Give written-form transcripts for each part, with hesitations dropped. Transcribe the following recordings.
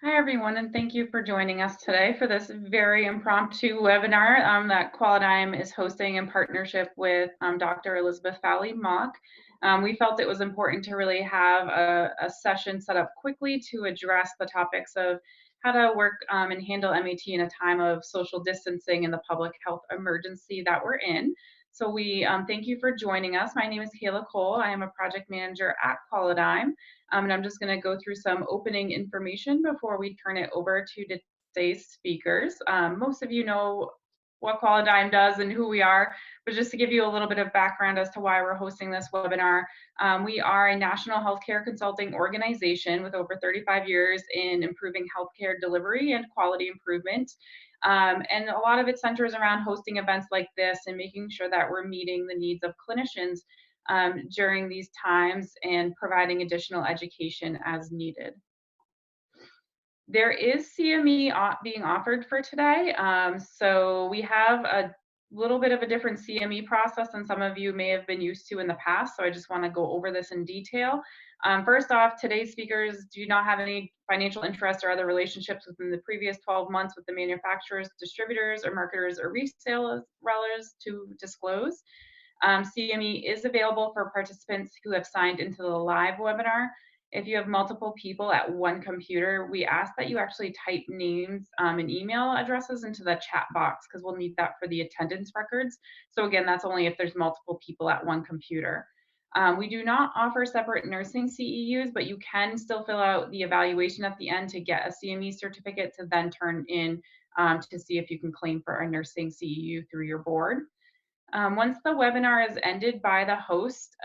Hi, everyone, and thank you for joining us today for this very impromptu webinar that Qualidime is hosting in partnership with Dr. Elizabeth Fowley-Mock. We felt it was important to really have a session set up quickly to address the topics of how to work and handle MAT in a time of social distancing in the public health emergency that we're in. So we thank you for joining us. My name is Kayla Cole. I am a project manager at Qualidime. And I'm just going to go through some opening information before we turn it over to today's speakers. Most of you know what Qualidime does and who we are, but just to give you a little bit of background as to why we're hosting this webinar, we are a national healthcare consulting organization with over 35 years in improving healthcare delivery and quality improvement. And a lot of it centers around hosting events like this and making sure that we're meeting the needs of clinicians during these times and providing additional education as needed. There is CME being offered for today. So we have a little bit of a different CME process than some of you may have been used to in the past. So I just want to go over this in detail. First off, today's speakers do not have any financial interest or other relationships within the previous 12 months with the manufacturers, distributors, or marketers or resellers to disclose. CME is available for participants who have signed into the live webinar. If you have multiple people at one computer, we ask that you actually type names and email addresses into the chat box because we'll need that for the attendance records. So again, that's only if there's multiple people at one computer. We do not offer separate nursing CEUs, but you can still fill out the evaluation at the end to get a CME certificate to then turn in to see if you can claim for a nursing CEU through your board. Once the webinar is ended by the host,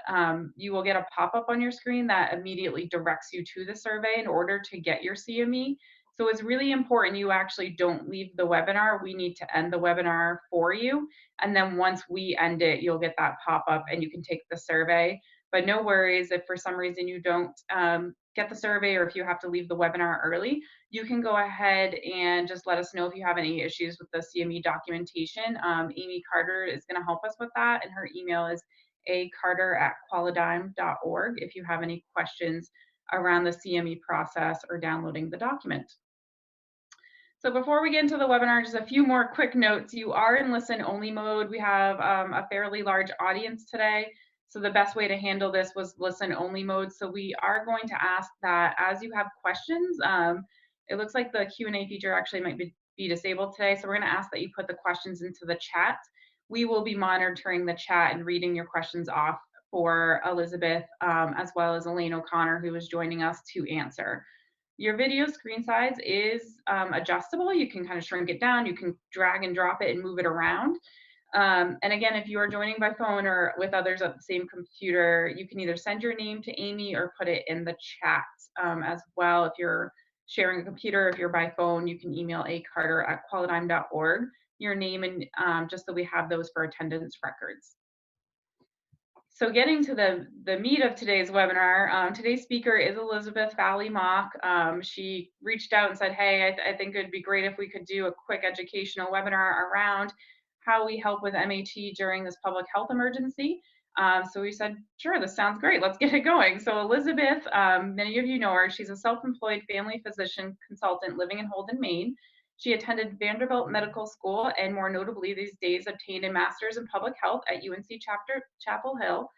you will get a pop-up on your screen that immediately directs you to the survey in order to get your CME. So it's really important you actually don't leave the webinar. We need to end the webinar for you. And then once we end it, you'll get that pop-up and you can take the survey. But no worries if for some reason you don't get the survey or if you have to leave the webinar early, you can go ahead and just let us know if you have any issues with the CME documentation. Amy Carter is going to help us with that, and her email is acarter@qualidime.org if you have any questions around the CME process or downloading the document. So before we get into the webinar, just a few more quick notes. You are in listen-only mode. We have a fairly large audience today. So the best way to handle this was listen-only mode. So we are going to ask that as you have questions, it looks like the Q&A feature actually might be disabled today. So we're going to ask that you put the questions into the chat. We will be monitoring the chat and reading your questions off for Elizabeth, as well as Elaine O'Connor, who is joining us to answer. Your video screen size is adjustable. You can kind of shrink it down. You can drag and drop it and move it around. And again, if you are joining by phone or with others at the same computer, you can either send your name to Amy or put it in the chat as well. If you're sharing a computer, if you're by phone, you can email acarter@qualidime.org, your name, and just so we have those for attendance records. So getting to the meat of today's webinar, today's speaker is Elizabeth Fowley-Mock. She reached out and said, hey, I think it'd be great if we could do a quick educational webinar around how we help with MAT during this public health emergency. So we said, sure, this sounds great. Let's get it going. So Elizabeth, many of you know her. She's a self-employed family physician consultant living in Holden, Maine. She attended Vanderbilt Medical School and more notably these days obtained a master's in public health at UNC Chapel Hill.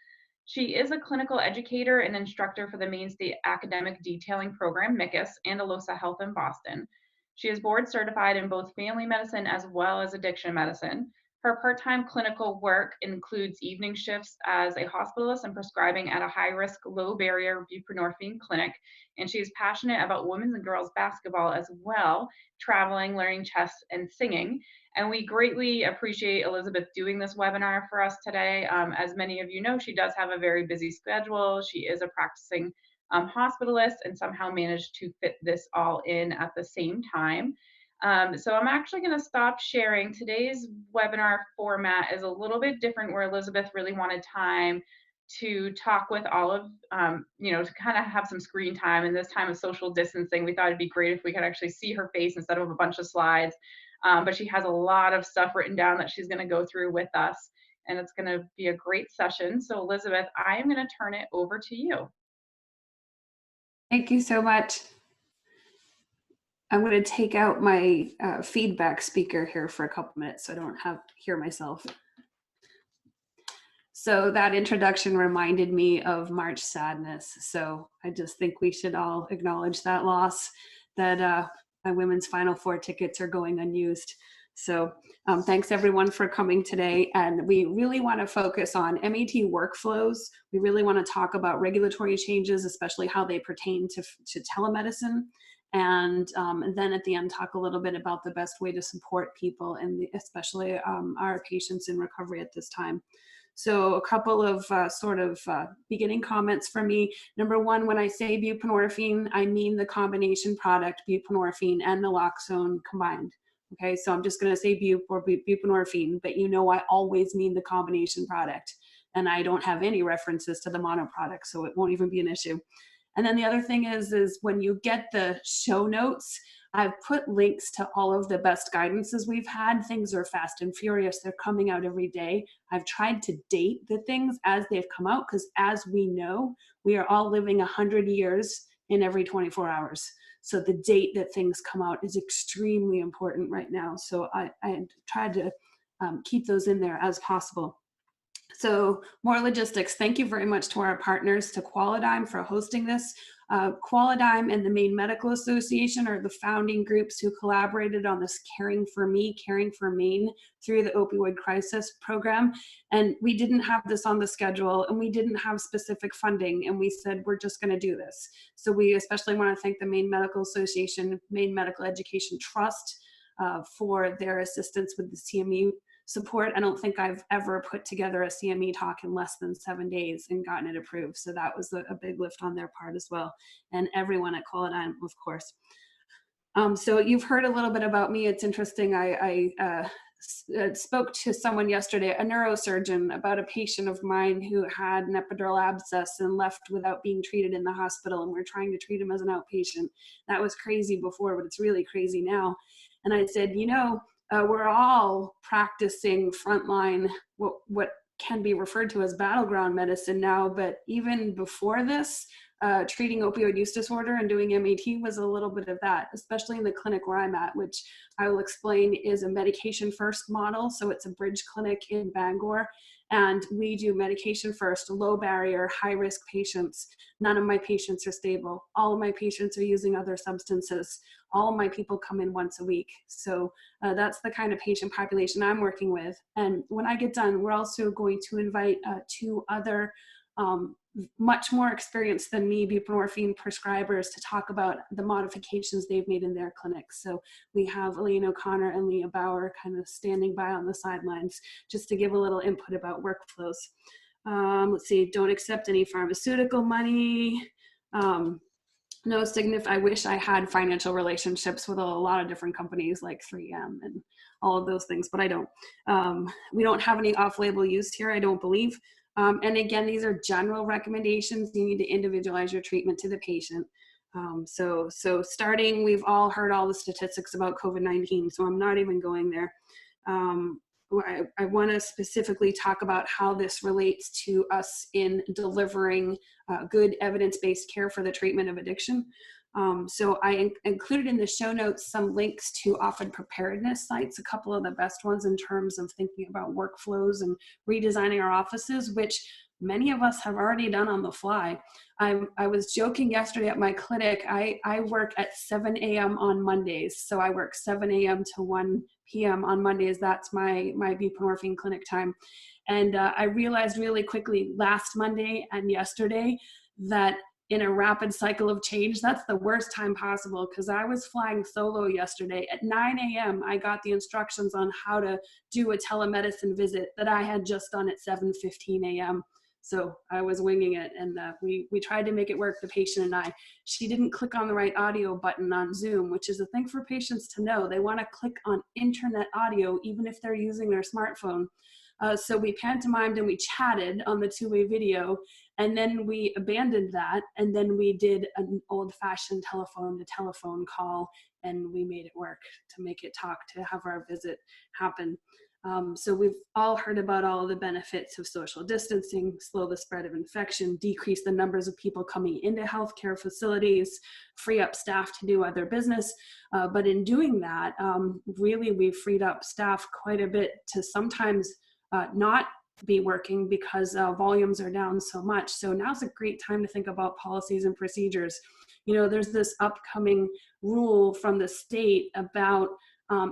She is a clinical educator and instructor for the Maine State Academic Detailing Program, MICUS, and Alosa Health in Boston. She is board certified in both family medicine as well as addiction medicine. Her part-time clinical work includes evening shifts as a hospitalist and prescribing at a high-risk, low-barrier buprenorphine clinic, and she is passionate about women's and girls basketball as well, traveling, learning chess, and singing. And we greatly appreciate Elizabeth doing this webinar for us today. As many of you know, she does have a very busy schedule. She is a practicing hospitalist and somehow managed to fit this all in at the same time. So I'm actually going to stop sharing. Today's webinar format is a little bit different where Elizabeth really wanted time to talk with all of, to kind of have some screen time in this time of social distancing. We thought it'd be great if we could actually see her face instead of a bunch of slides. But she has a lot of stuff written down that she's going to go through with us, and it's going to be a great session. So Elizabeth, I am going to turn it over to you. Thank you so much. I'm going to take out my feedback speaker here for a couple minutes so I don't hear myself. So that introduction reminded me of March Sadness. So I just think we should all acknowledge that loss, that my women's Final Four tickets are going unused. So thanks everyone for coming today. And we really want to focus on MET workflows. We really want to talk about regulatory changes, especially how they pertain to telemedicine. And then at the end, talk a little bit about the best way to support people, and especially our patients in recovery at this time. So a couple of beginning comments from me. Number one, when I say buprenorphine, I mean the combination product, buprenorphine and naloxone combined. Okay, so I'm just going to say buprenorphine, but you know I always mean the combination product. And I don't have any references to the mono product, so it won't even be an issue. And then the other thing is when you get the show notes, I've put links to all of the best guidances we've had. Things are fast and furious. They're coming out every day. I've tried to date the things as they've come out, because as we know, we are all living 100 years in every 24 hours. So the date that things come out is extremely important right now. So I tried to keep those in there as possible. So more logistics. Thank you very much to our partners, to Qualidigm, for hosting this. Qualidigm and the Maine Medical Association are the founding groups who collaborated on this Caring for Me, Caring for Maine through the opioid crisis program. And we didn't have this on the schedule, and we didn't have specific funding. And we said, we're just going to do this. So we especially want to thank the Maine Medical Association, Maine Medical Education Trust for their assistance with the CME support. I don't think I've ever put together a CME talk in less than 7 days and gotten it approved. So that was a big lift on their part as well. And everyone at Qualidigm, of course. So you've heard a little bit about me. It's interesting. I spoke to someone yesterday, a neurosurgeon, about a patient of mine who had an epidural abscess and left without being treated in the hospital. And we're trying to treat him as an outpatient. That was crazy before, but it's really crazy now. And I said, we're all practicing frontline, what can be referred to as battleground medicine now, but even before this, treating opioid use disorder and doing MET was a little bit of that, especially in the clinic where I'm at, which I will explain is a medication first model. So it's a bridge clinic in Bangor, and we do medication first, low barrier, high risk patients. None of my patients are stable. All of my patients are using other substances. All of my people come in once a week. So that's the kind of patient population I'm working with. And when I get done, we're also going to invite 2 other much more experienced than me buprenorphine prescribers to talk about the modifications they've made in their clinics. So we have Elaine O'Connor and Leah Bauer kind of standing by on the sidelines just to give a little input about workflows. Let's see, don't accept any pharmaceutical money. No I wish I had financial relationships with a lot of different companies like 3M and all of those things, but I don't. We don't have any off-label use here, I don't believe. And again, these are general recommendations. You need to individualize your treatment to the patient. So starting, we've all heard all the statistics about COVID-19, so I'm not even going there. I want to specifically talk about how this relates to us in delivering good evidence-based care for the treatment of addiction. So I included in the show notes some links to often preparedness sites, a couple of the best ones in terms of thinking about workflows and redesigning our offices, which many of us have already done on the fly. I was joking yesterday at my clinic, I work at 7 a.m. on Mondays. So I work 7 a.m. to 1 p.m. on Mondays. That's my buprenorphine clinic time. And I realized really quickly last Monday and yesterday that in a rapid cycle of change, that's the worst time possible, because I was flying solo yesterday. At 9 a.m., I got the instructions on how to do a telemedicine visit that I had just done at 7:15 a.m. So I was winging it, and we tried to make it work, the patient and I. She didn't click on the right audio button on Zoom, which is a thing for patients to know. They want to click on internet audio, even if they're using their smartphone. So we pantomimed and we chatted on the 2-way video, and then we abandoned that, and then we did an old-fashioned telephone call, and we made it work to make it talk, to have our visit happen. So we've all heard about all of the benefits of social distancing, slow the spread of infection, decrease the numbers of people coming into healthcare facilities, free up staff to do other business. But in doing that, really we've freed up staff quite a bit to sometimes not be working because volumes are down so much. So now's a great time to think about policies and procedures. You know, there's this upcoming rule from the state about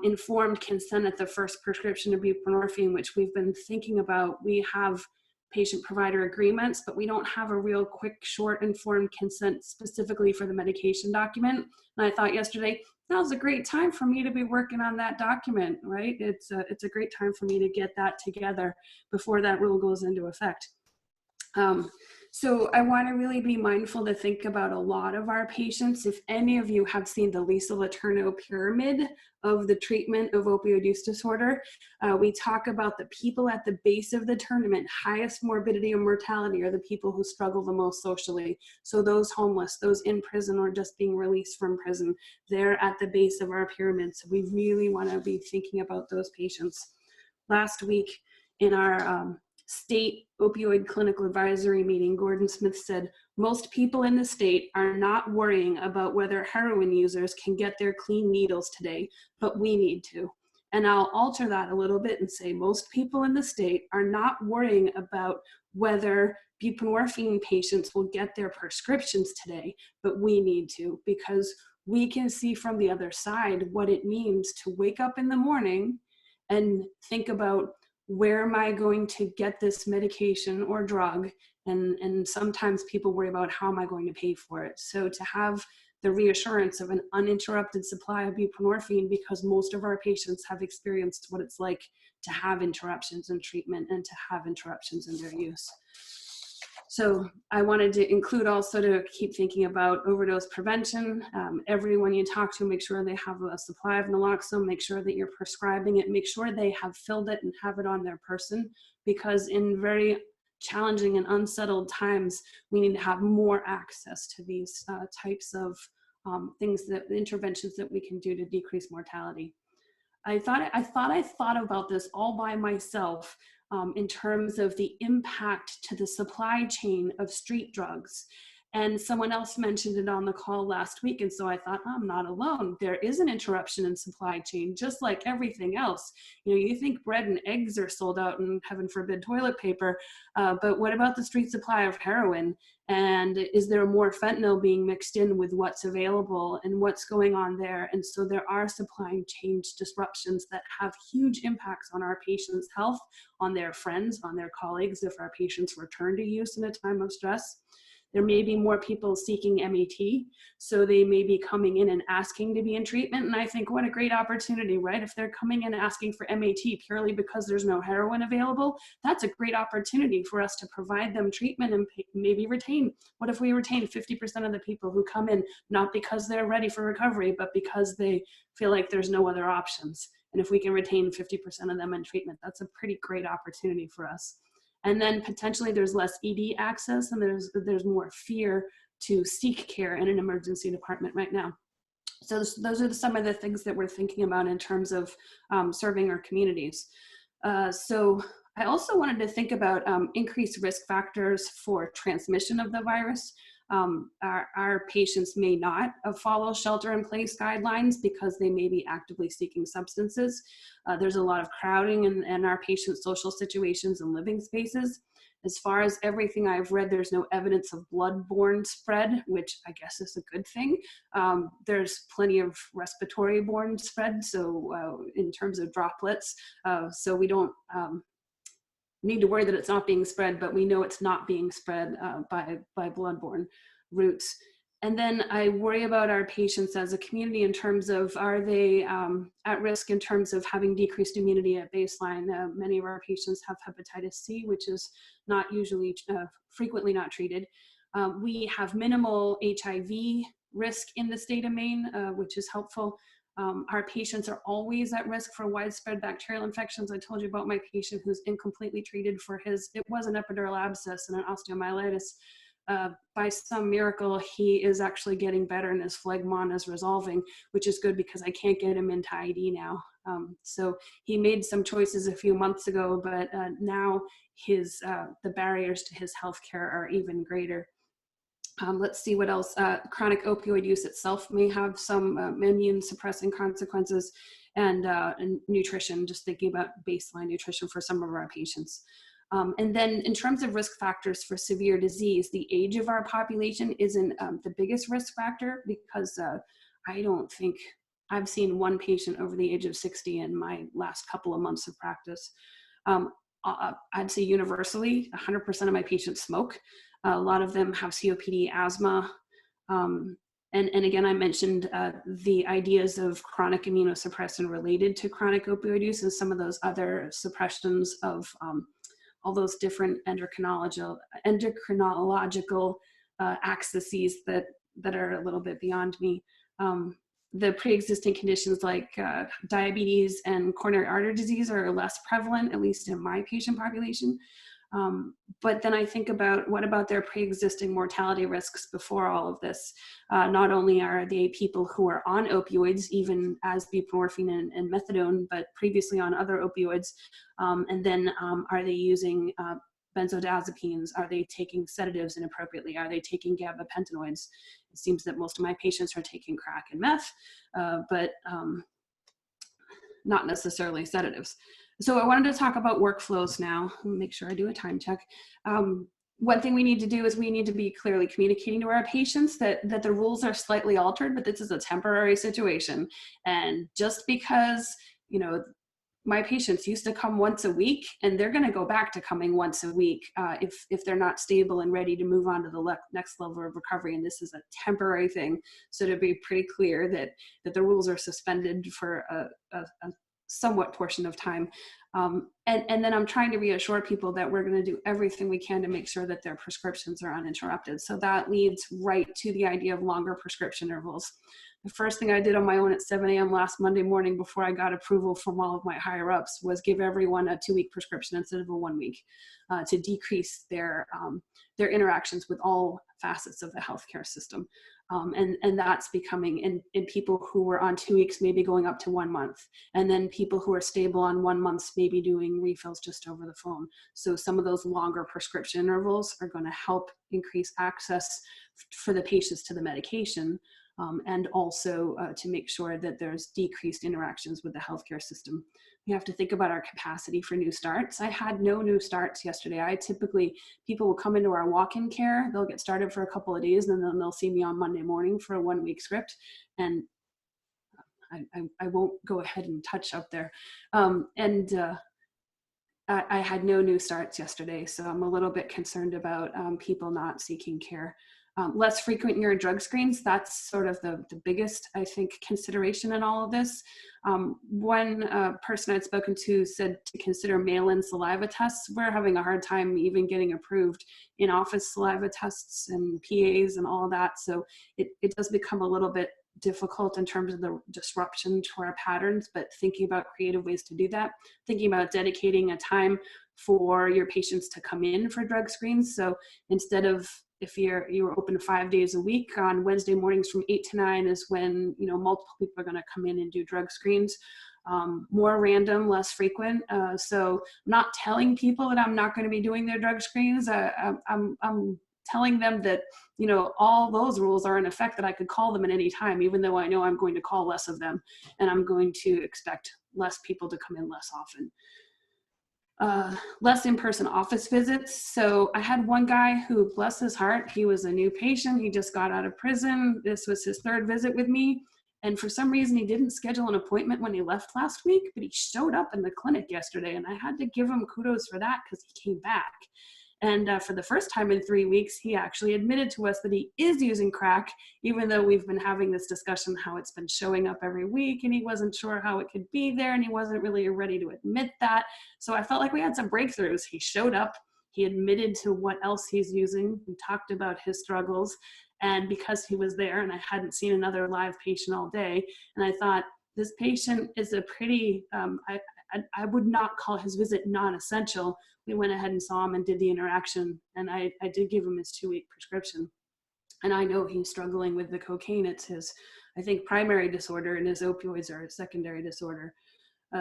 informed consent at the first prescription of buprenorphine, which we've been thinking about. We have patient provider agreements, but we don't have a real quick, short, informed consent specifically for the medication document. And I thought yesterday, now's a great time for me to be working on that document, right? It's a great time for me to get that together before that rule goes into effect. So I want to really be mindful to think about a lot of our patients. If any of you have seen the Lisa Letourneau pyramid of the treatment of opioid use disorder, we talk about the people at the base of the tournament, highest morbidity and mortality are the people who struggle the most socially. So those homeless, those in prison or just being released from prison, they're at the base of our pyramid. So we really want to be thinking about those patients. Last week in our state opioid clinical advisory meeting, Gordon Smith said, most people in the state are not worrying about whether heroin users can get their clean needles today, but we need to. And I'll alter that a little bit and say most people in the state are not worrying about whether buprenorphine patients will get their prescriptions today, but we need to, because we can see from the other side what it means to wake up in the morning and think about, where am I going to get this medication or drug? And sometimes people worry about, how am I going to pay for it? So to have the reassurance of an uninterrupted supply of buprenorphine, because most of our patients have experienced what it's like to have interruptions in treatment and to have interruptions in their use. So I wanted to include also to keep thinking about overdose prevention. Everyone you talk to, make sure they have a supply of naloxone, make sure that you're prescribing it, make sure they have filled it and have it on their person, because in very challenging and unsettled times, we need to have more access to these types of interventions that we can do to decrease mortality. I thought about this all by myself in terms of the impact to the supply chain of street drugs. And someone else mentioned it on the call last week. And so I thought, I'm not alone. There is an interruption in supply chain, just like everything else. You know, you think bread and eggs are sold out and heaven forbid toilet paper, but what about the street supply of heroin? And is there more fentanyl being mixed in with what's available and what's going on there? And so there are supply chain disruptions that have huge impacts on our patients' health, on their friends, on their colleagues, if our patients return to use in a time of stress. There may be more people seeking MAT, so they may be coming in and asking to be in treatment. And I think, what a great opportunity, right? If they're coming in asking for MAT purely because there's no heroin available, that's a great opportunity for us to provide them treatment and maybe retain. What if we retain 50% of the people who come in, not because they're ready for recovery, but because they feel like there's no other options? And if we can retain 50% of them in treatment, that's a pretty great opportunity for us. And then potentially there's less ED access, and there's more fear to seek care in an emergency department right now. So those are some of the things that we're thinking about in terms of serving our communities. So I also wanted to think about increased risk factors for transmission of the virus. Our patients may not follow shelter-in-place guidelines because they may be actively seeking substances. There's a lot of crowding in our patients' social situations and living spaces. As far as everything I've read, there's no evidence of blood-borne spread, which I guess is a good thing. There's plenty of respiratory-borne spread, so in terms of droplets, so we don't need to worry that it's not being spread, but we know it's not being spread by bloodborne routes. And then I worry about our patients as a community in terms of, are they at risk in terms of having decreased immunity at baseline? Many of our patients have hepatitis C, which is not usually, frequently not treated. We have minimal HIV risk in the state of Maine, which is helpful. Our patients are always at risk for widespread bacterial infections. I told you about my patient who's incompletely treated for it was an epidural abscess and an osteomyelitis. by some miracle, he is actually getting better and his phlegmon is resolving, which is good because I can't get him into ID now. So he made some choices a few months ago, but now the barriers to his healthcare are even greater. Let's see what else. Chronic opioid use itself may have some immune suppressing consequences, and nutrition, just thinking about baseline nutrition for some of our patients. And then in terms of risk factors for severe disease, the age of our population isn't the biggest risk factor, because I don't think I've seen one patient over the age of 60 in my last couple of months of practice. I'd say universally, 100% of my patients smoke. A lot of them have COPD, asthma. And again, I mentioned the ideas of chronic immunosuppressant related to chronic opioid use and some of those other suppressions of all those different endocrinological axes that are a little bit beyond me. The pre-existing conditions like diabetes and coronary artery disease are less prevalent, at least in my patient population. But then I think about, what about their pre-existing mortality risks before all of this? Not only are they people who are on opioids, even as buprenorphine and methadone, but previously on other opioids. And then are they using benzodiazepines? Are they taking sedatives inappropriately? Are they taking gabapentinoids? It seems that most of my patients are taking crack and meth, but not necessarily sedatives. So I wanted to talk about workflows now. Make sure I do a time check. One thing we need to do is we need to be clearly communicating to our patients that the rules are slightly altered, but this is a temporary situation. And just because, my patients used to come once a week, and they're going to go back to coming once a week if they're not stable and ready to move on to the next level of recovery. And this is a temporary thing. So to be pretty clear that the rules are suspended for a somewhat portion of time. And then I'm trying to reassure people that we're going to do everything we can to make sure that their prescriptions are uninterrupted. So that leads right to the idea of longer prescription intervals. The first thing I did on my own at 7 a.m. last Monday morning, before I got approval from all of my higher ups, was give everyone a 2-week prescription instead of a 1 week, to decrease their interactions with all facets of the healthcare system. And that's becoming, in people who were on 2 weeks, maybe going up to 1 month. And then people who are stable on 1 month, maybe doing refills just over the phone. So some of those longer prescription intervals are going to help increase access for the patients to the medication, and also to make sure that there's decreased interactions with the healthcare system. We have to think about our capacity for new starts. I had no new starts yesterday. People will come into our walk-in care, they'll get started for a couple of days, and then they'll see me on Monday morning for a 1-week script. And I won't go ahead and touch up there. I had no new starts yesterday, so I'm a little bit concerned about people not seeking care. Less frequent urine drug screens, that's sort of the biggest, I think, consideration in all of this. One person I'd spoken to said to consider mail-in saliva tests. We're having a hard time even getting approved in-office saliva tests and PAs and all of that. So it does become a little bit difficult in terms of the disruption to our patterns, but thinking about creative ways to do that, thinking about dedicating a time for your patients to come in for drug screens. So instead of, if you're open 5 days a week, on Wednesday mornings from 8 to 9 is when multiple people are going to come in and do drug screens. More random, less frequent. So I'm not telling people that I'm not going to be doing their drug screens. I'm telling them that all those rules are in effect, that I could call them at any time, even though I know I'm going to call less of them, and I'm going to expect less people to come in less often. Less in-person office visits. So I had one guy who, bless his heart, he was a new patient. He just got out of prison. This was his 3rd visit with me. And for some reason, he didn't schedule an appointment when he left last week, but he showed up in the clinic yesterday. And I had to give him kudos for that, because he came back. And for the first time in 3 weeks, he actually admitted to us that he is using crack, even though we've been having this discussion how it's been showing up every week, and he wasn't sure how it could be there, and he wasn't really ready to admit that. So I felt like we had some breakthroughs. He showed up, he admitted to what else he's using, we talked about his struggles, and because he was there and I hadn't seen another live patient all day, and I thought, this patient is a pretty, I would not call his visit non-essential. We went ahead and saw him and did the interaction, and I did give him his 2-week prescription. And I know he's struggling with the cocaine. It's his, I think, primary disorder, and his opioids are a secondary disorder.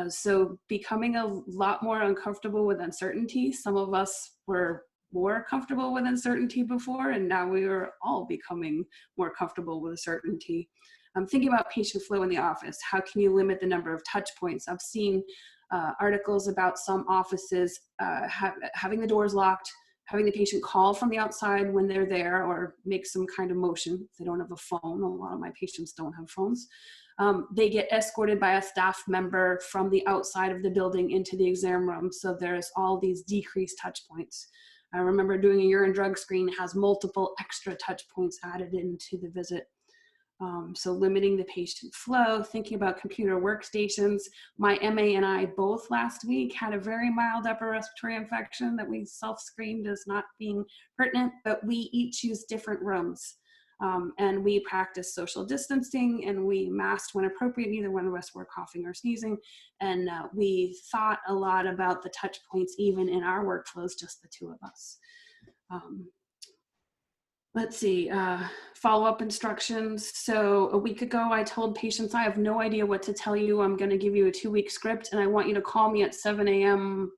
So becoming a lot more uncomfortable with uncertainty. Some of us were more comfortable with uncertainty before, and now we are all becoming more comfortable with certainty. I'm thinking about patient flow in the office. How can you limit the number of touch points? I've seen articles about some offices having the doors locked, having the patient call from the outside when they're there, or make some kind of motion. If they don't have a phone, a lot of my patients don't have phones. They get escorted by a staff member from the outside of the building into the exam room. So there's all these decreased touch points. I remember doing a urine drug screen, has multiple extra touch points added into the visit. So limiting the patient flow, thinking about computer workstations. My MA and I both last week had a very mild upper respiratory infection that we self-screened as not being pertinent, but we each used different rooms. And we practiced social distancing, and we masked when appropriate, neither one of us were coughing or sneezing. And we thought a lot about the touch points, even in our workflows, just the two of us. Let's see, follow-up instructions. So a week ago, I told patients, I have no idea what to tell you. I'm going to give you a 2-week script, and I want you to call me at 7 a.m.,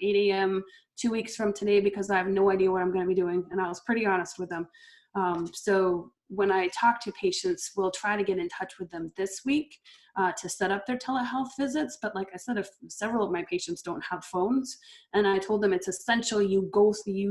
8 a.m., 2 weeks from today, because I have no idea what I'm going to be doing. And I was pretty honest with them. So when I talk to patients, we'll try to get in touch with them this week to set up their telehealth visits. But like I said, if several of my patients don't have phones, and I told them it's essential you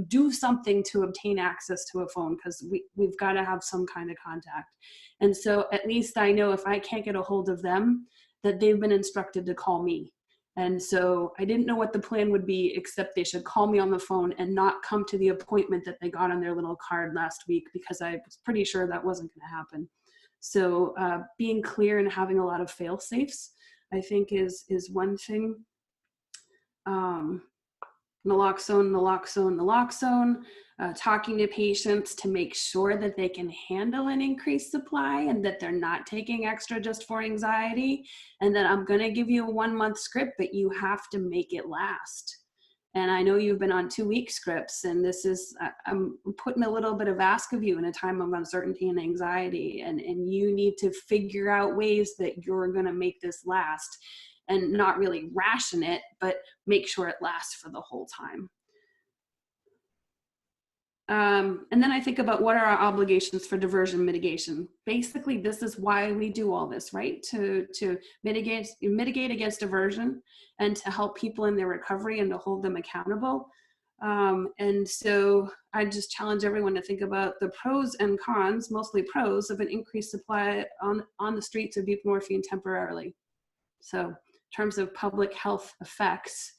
do something to obtain access to a phone, because we've got to have some kind of contact. And so at least I know if I can't get a hold of them, that they've been instructed to call me. And so I didn't know what the plan would be, except they should call me on the phone and not come to the appointment that they got on their little card last week, because I was pretty sure that wasn't going to happen. So being clear and having a lot of fail safes, I think is one thing. Naloxone, talking to patients to make sure that they can handle an increased supply and that they're not taking extra just for anxiety, and that I'm going to give you a 1-month script, but you have to make it last. And I know you've been on 2-week scripts, and this is, I'm putting a little bit of ask of you in a time of uncertainty and anxiety, and you need to figure out ways that you're going to make this last, and not really ration it, but make sure it lasts for the whole time. And then I think about what are our obligations for diversion mitigation. Basically, this is why we do all this, right? To mitigate against diversion, and to help people in their recovery, and to hold them accountable. And so I just challenge everyone to think about the pros and cons, mostly pros, of an increased supply on the streets of buprenorphine temporarily. So in terms of public health effects,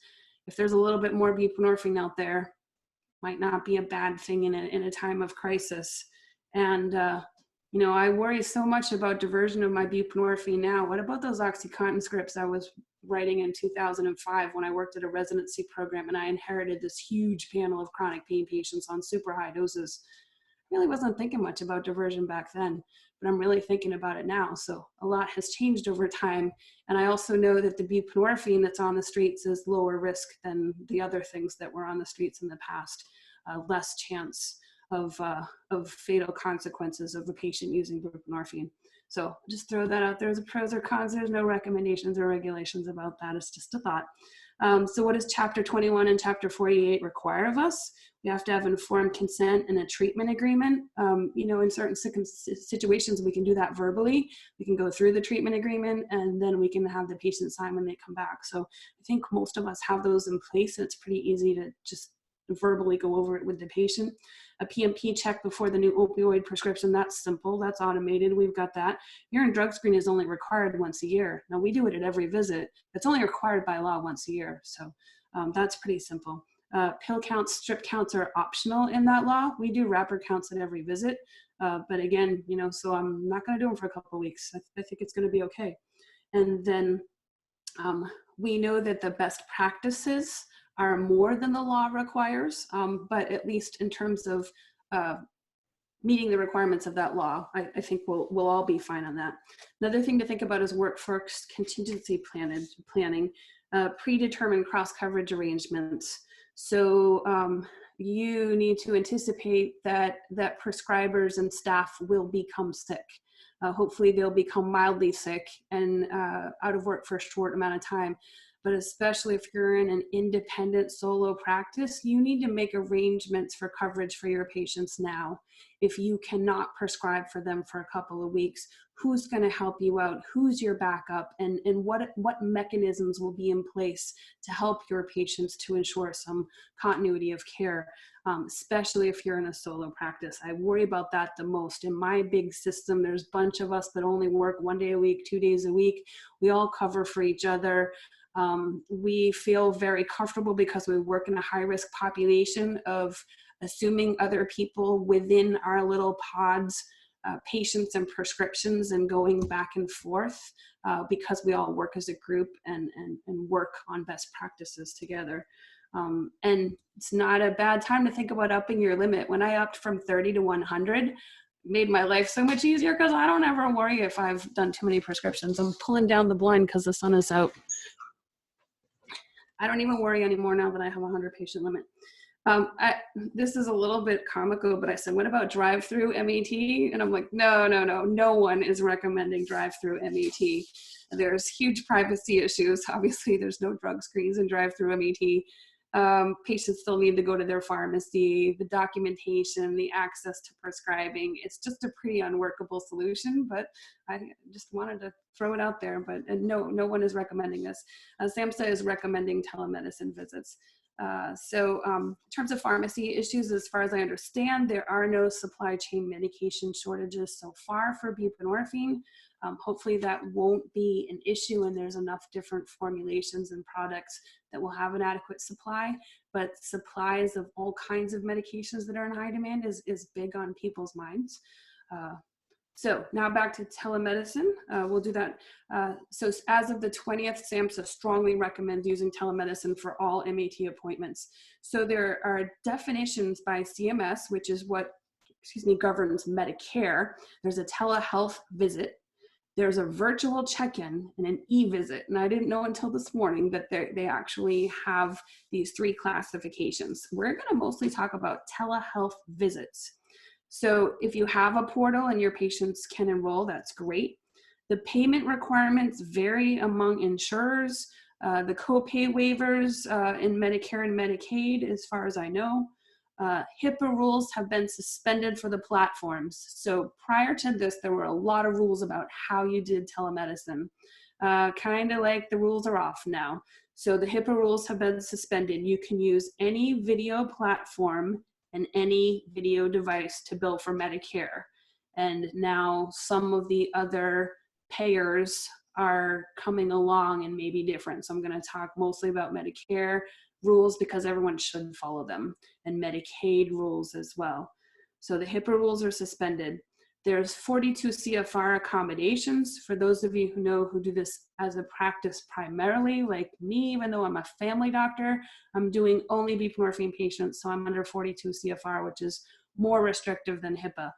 if there's a little bit more buprenorphine out there, might not be a bad thing in a time of crisis. And you know, I worry so much about diversion of my buprenorphine now. What about those OxyContin scripts I was writing in 2005 when I worked at a residency program, and I inherited this huge panel of chronic pain patients on super high doses? I really wasn't thinking much about diversion back then, but I'm really thinking about it now. So a lot has changed over time. And I also know that the buprenorphine that's on the streets is lower risk than the other things that were on the streets in the past. Less chance of fatal consequences of a patient using buprenorphine. So just throw that out there as a pros or cons. There's no recommendations or regulations about that. It's just a thought. So what does Chapter 21 and Chapter 48 require of us? We have to have informed consent and a treatment agreement. You know, in certain situations, we can do that verbally. We can go through the treatment agreement, and then we can have the patient sign when they come back. So I think most of us have those in place. It's pretty easy to just verbally go over it with the patient. A PMP check before the new opioid prescription, that's simple, that's automated, we've got that. Urine drug screen is only required once a year. Now we do it at every visit. It's only required by law once a year, so that's pretty simple. Pill counts, strip counts are optional in that law. We do wrapper counts at every visit, but again, you know, so I'm not gonna do them for a couple of weeks. I think it's gonna be okay. And then we know that the best practices are more than the law requires, but at least in terms of meeting the requirements of that law. I think we'll all be fine on that. Another thing to think about is workforce contingency planning, predetermined cross coverage arrangements. So you need to anticipate that prescribers and staff will become sick. Hopefully they'll become mildly sick and out of work for a short amount of time. But especially if you're in an independent solo practice, you need to make arrangements for coverage for your patients now. If you cannot prescribe for them for a couple of weeks, who's going to help you out? Who's your backup? And what mechanisms will be in place to help your patients to ensure some continuity of care, especially if you're in a solo practice. I worry about that the most. In my big system, there's a bunch of us that only work 1 day a week, 2 days a week. We all cover for each other. We feel very comfortable because we work in a high-risk population of assuming other people within our little pods, patients and prescriptions, and going back and forth because we all work as a group and work on best practices together. And it's not a bad time to think about upping your limit. When I upped from 30 to 100, made my life so much easier because I don't ever worry if I've done too many prescriptions. I'm pulling down the blind because the sun is out. I don't even worry anymore now that I have a 100 patient limit. This is a little bit comical, but I said, what about drive-through MAT? And I'm like, no one is recommending drive-through MAT. There's huge privacy issues. Obviously, there's no drug screens in drive-through MAT. Patients still need to go to their pharmacy, the documentation, the access to prescribing. It's just a pretty unworkable solution, but I just wanted to throw it out there. But no one is recommending this. SAMHSA is recommending telemedicine visits. In terms of pharmacy issues, as far as I understand, there are no supply chain medication shortages so far for buprenorphine. Hopefully that won't be an issue, and there's enough different formulations and products that will have an adequate supply. But supplies of all kinds of medications that are in high demand is big on people's minds. So now back to telemedicine. We'll do that. So as of the 20th, SAMHSA strongly recommends using telemedicine for all MAT appointments. So there are definitions by CMS, which is what, governs Medicare. There's a telehealth visit. There's a virtual check-in and an e-visit. And I didn't know until this morning that they actually have these 3 classifications. We're gonna mostly talk about telehealth visits. So if you have a portal and your patients can enroll, that's great. The payment requirements vary among insurers. The copay waivers in Medicare and Medicaid, as far as I know. HIPAA rules have been suspended for the platforms. So prior to this, there were a lot of rules about how you did telemedicine. Kind of like the rules are off now. So the HIPAA rules have been suspended. You can use any video platform and any video device to bill for Medicare. And now some of the other payers are coming along and may be different. So I'm going to talk mostly about Medicare rules because everyone should follow them, and Medicaid rules as well. So the HIPAA rules are suspended. There's 42 CFR accommodations. For those of you who know who do this as a practice primarily, like me, even though I'm a family doctor, I'm doing only buprenorphine patients, so I'm under 42 CFR, which is more restrictive than HIPAA.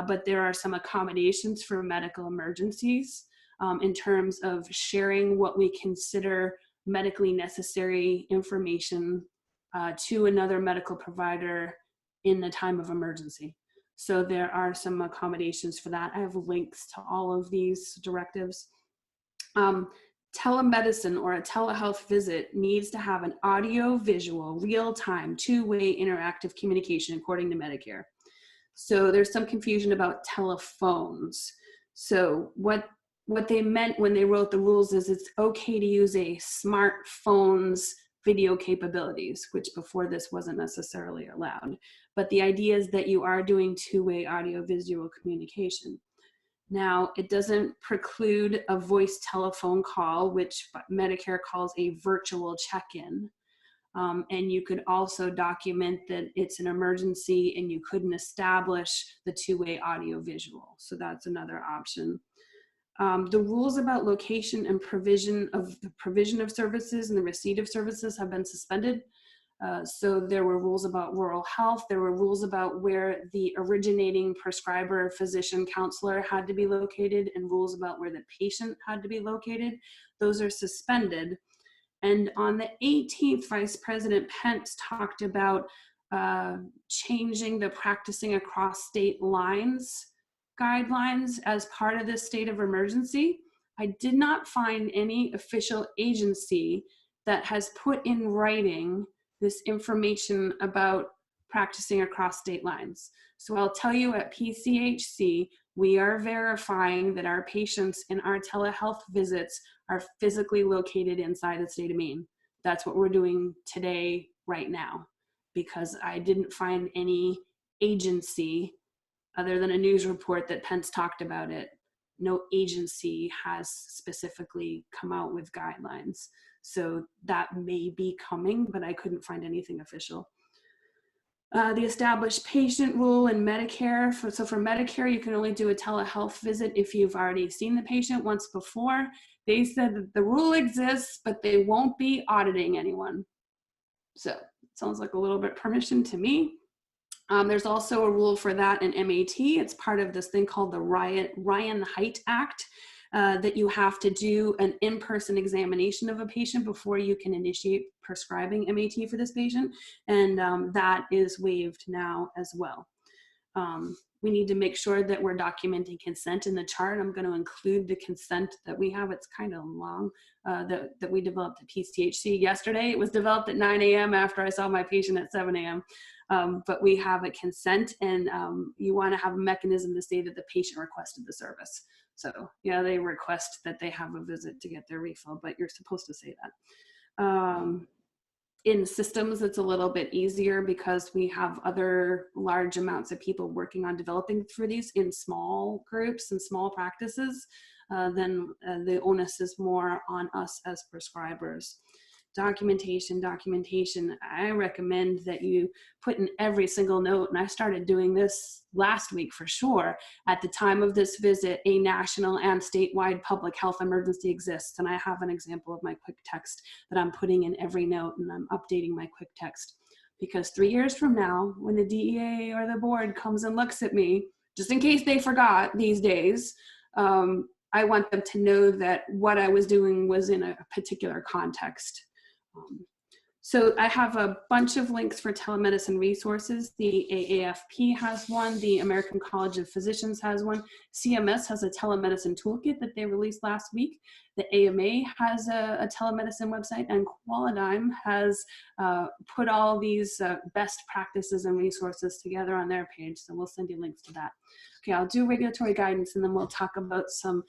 But there are some accommodations for medical emergencies in terms of sharing what we consider medically necessary information to another medical provider in the time of emergency. So there are some accommodations for that. I have links to all of these directives. Telemedicine or a telehealth visit needs to have an audio, visual, real-time, two-way interactive communication according to Medicare. So there's some confusion about telephones. So what they meant when they wrote the rules is it's okay to use a smartphone's video capabilities, which before this wasn't necessarily allowed. But the idea is that you are doing two-way audio-visual communication. Now, it doesn't preclude a voice telephone call, which Medicare calls a virtual check-in. And you could also document that it's an emergency and you couldn't establish the two-way audio-visual. So that's another option. The rules about location and provision of services and the receipt of services have been suspended. So there were rules about rural health. There were rules about where the originating prescriber, physician, counselor had to be located, and rules about where the patient had to be located. Those are suspended. And on the 18th, Vice President Pence talked about changing the practicing across state lines guidelines as part of this state of emergency. I did not find any official agency that has put in writing this information about practicing across state lines. So I'll tell you, at PCHC, we are verifying that our patients in our telehealth visits are physically located inside the state of Maine. That's what we're doing today, right now, because I didn't find any agency other than a news report that Pence talked about it. No agency has specifically come out with guidelines. So that may be coming, but I couldn't find anything official. The established patient rule in Medicare. So for Medicare, you can only do a telehealth visit if you've already seen the patient once before. They said that the rule exists, but they won't be auditing anyone. So it sounds like a little bit permission to me. There's also a rule for that in MAT. It's part of this thing called the Ryan-Haidt Act, that you have to do an in-person examination of a patient before you can initiate prescribing MAT for this patient. And that is waived now as well. We need to make sure that we're documenting consent in the chart. I'm going to include the consent that we have. It's kind of long, that we developed at PCHC yesterday. It was developed at 9 a.m. after I saw my patient at 7 a.m. But we have a consent, and you want to have a mechanism to say that the patient requested the service. So yeah, they request that they have a visit to get their refill, but you're supposed to say that. In systems, it's a little bit easier because we have other large amounts of people working on developing for these in small groups and small practices. Then the onus is more on us as prescribers. Documentation. I recommend that you put in every single note, and I started doing this last week for sure. At the time of this visit, a national and statewide public health emergency exists, and I have an example of my quick text that I'm putting in every note, and I'm updating my quick text. Because 3 years from now, when the DEA or the board comes and looks at me, just in case they forgot these days, I want them to know that what I was doing was in a particular context. So I have a bunch of links for telemedicine resources. The AAFP has one, the American College of Physicians has one, CMS has a telemedicine toolkit that they released last week. The AMA has a telemedicine website, and Qualidigm has put all these best practices and resources together on their page, so we'll send you links to that. Okay, I'll do regulatory guidance, and then we'll talk about some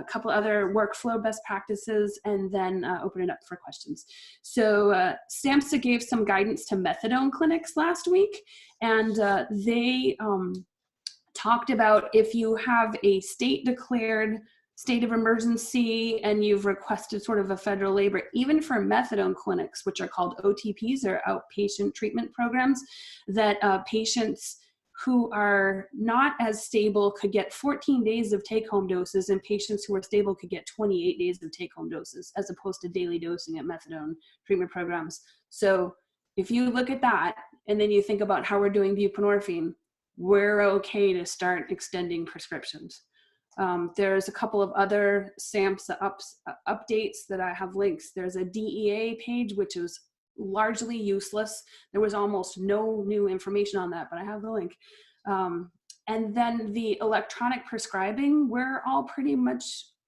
couple other workflow best practices, and then open it up for questions. So SAMHSA gave some guidance to methadone clinics last week, and they talked about if you have a state declared state of emergency and you've requested sort of a federal labor, even for methadone clinics, which are called OTPs, or outpatient treatment programs, that patients who are not as stable could get 14 days of take-home doses, and patients who are stable could get 28 days of take-home doses, as opposed to daily dosing at methadone treatment programs. So if you look at that, and then you think about how we're doing buprenorphine, we're okay to start extending prescriptions. There's a couple of other SAMHSA updates that I have links. There's a DEA page, which is largely useless. There was almost no new information on that, but I have the link. And then the electronic prescribing, we're all pretty much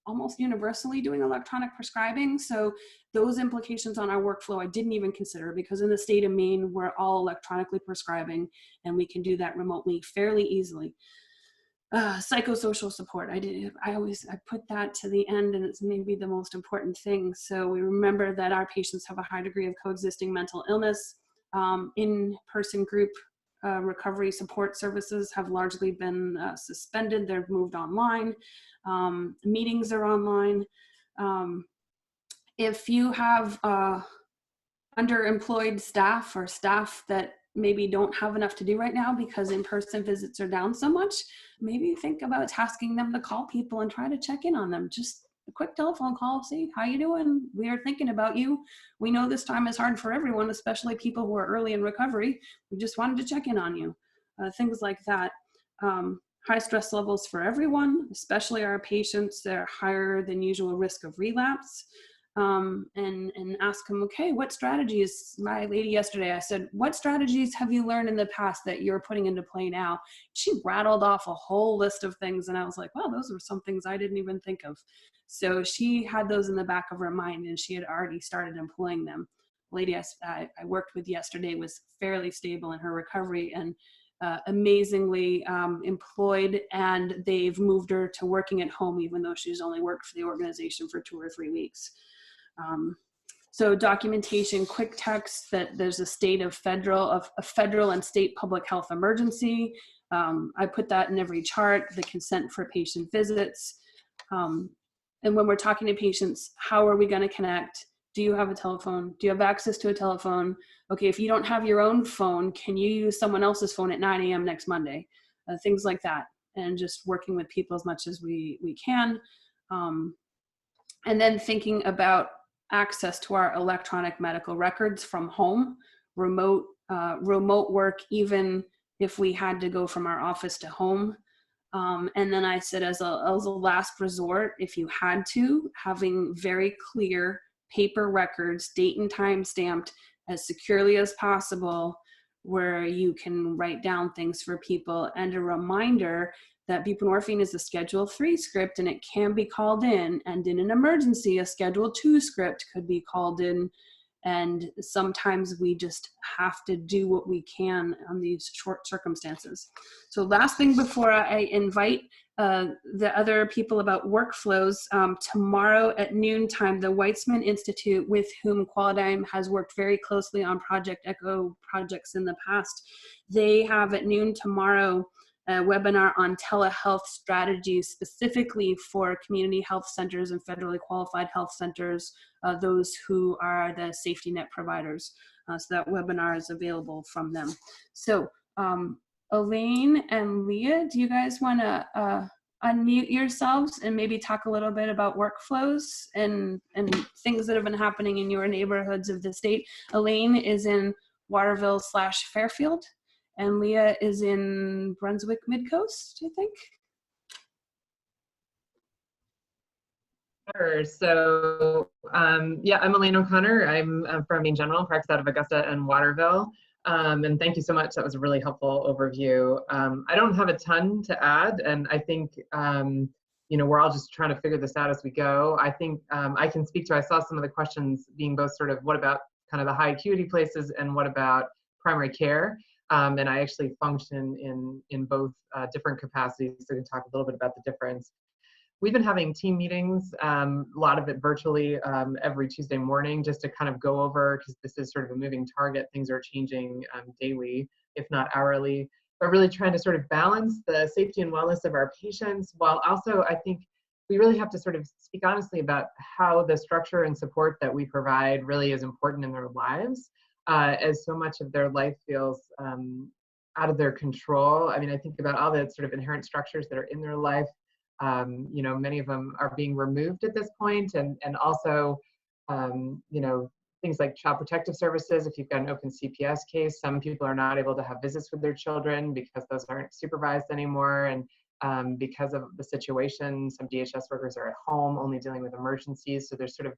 almost universally doing electronic prescribing. So those implications on our workflow I didn't even consider, because in the state of Maine, we're all electronically prescribing, and we can do that remotely fairly easily. Psychosocial support, I put that to the end, and it's maybe the most important thing. So we remember that our patients have a high degree of coexisting mental illness. In-person group recovery support services have largely been suspended. They've moved online. Meetings are online. If you have underemployed staff, or staff that maybe don't have enough to do right now because in-person visits are down so much, maybe think about tasking them to call people and try to check in on them. Just a quick telephone call, see how you doing? We are thinking about you. We know this time is hard for everyone, especially people who are early in recovery. We just wanted to check in on you. Things like that. High stress levels for everyone, especially our patients that are higher than usual risk of relapse. And ask them, okay, what strategies, my lady yesterday, I said, what strategies have you learned in the past that you're putting into play now? She rattled off a whole list of things. And I was like, wow, those were some things I didn't even think of. So she had those in the back of her mind and she had already started employing them. The lady I worked with yesterday was fairly stable in her recovery and amazingly employed, and they've moved her to working at home, even though she's only worked for the organization for 2 or 3 weeks. So documentation, quick text that there's a state of a federal and state public health emergency. I put that in every chart, the consent for patient visits. And when we're talking to patients, how are we going to connect? Do you have a telephone? Do you have access to a telephone? Okay, if you don't have your own phone, can you use someone else's phone at 9 a.m. next Monday? Things like that. And just working with people as much as we can. And then thinking about access to our electronic medical records from home, remote work, even if we had to go from our office to home. And then I said, as a last resort, if you had to, having very clear paper records, date and time stamped as securely as possible, where you can write down things for people, and a reminder that buprenorphine is a Schedule 3 script and it can be called in, and in an emergency, a Schedule 2 script could be called in. And sometimes we just have to do what we can on these short circumstances. So last thing before I invite the other people about workflows, tomorrow at noontime, the Weitzman Institute, with whom Qualidigm has worked very closely on Project Echo projects in the past, they have at noon tomorrow a webinar on telehealth strategies specifically for community health centers and federally qualified health centers, those who are the safety net providers. So that webinar is available from them. So Elaine and Leah, do you guys want to unmute yourselves and maybe talk a little bit about workflows and things that have been happening in your neighborhoods of the state? Elaine is in Waterville/Fairfield. And Leah is in Brunswick Midcoast, I think. Sure. So, yeah, I'm Elaine O'Connor. I'm from Maine General, practice out of Augusta and Waterville. And thank you so much. That was a really helpful overview. I don't have a ton to add, and I think, you know, we're all just trying to figure this out as we go. I think I can speak to, I saw some of the questions being both sort of what about kind of the high acuity places and what about primary care. And I actually function in both different capacities, so we can talk a little bit about the difference. We've been having team meetings, a lot of it virtually, every Tuesday morning, just to kind of go over, because this is sort of a moving target. Things are changing daily, if not hourly, but really trying to sort of balance the safety and wellness of our patients, while also I think we really have to sort of speak honestly about how the structure and support that we provide really is important in their lives. As so much of their life feels out of their control. I mean, I think about all the sort of inherent structures that are in their life. You know, many of them are being removed at this point, and also, you know, things like child protective services. If you've got an open CPS case, some people are not able to have visits with their children because those aren't supervised anymore, and because of the situation, some DHS workers are at home only dealing with emergencies. So there's sort of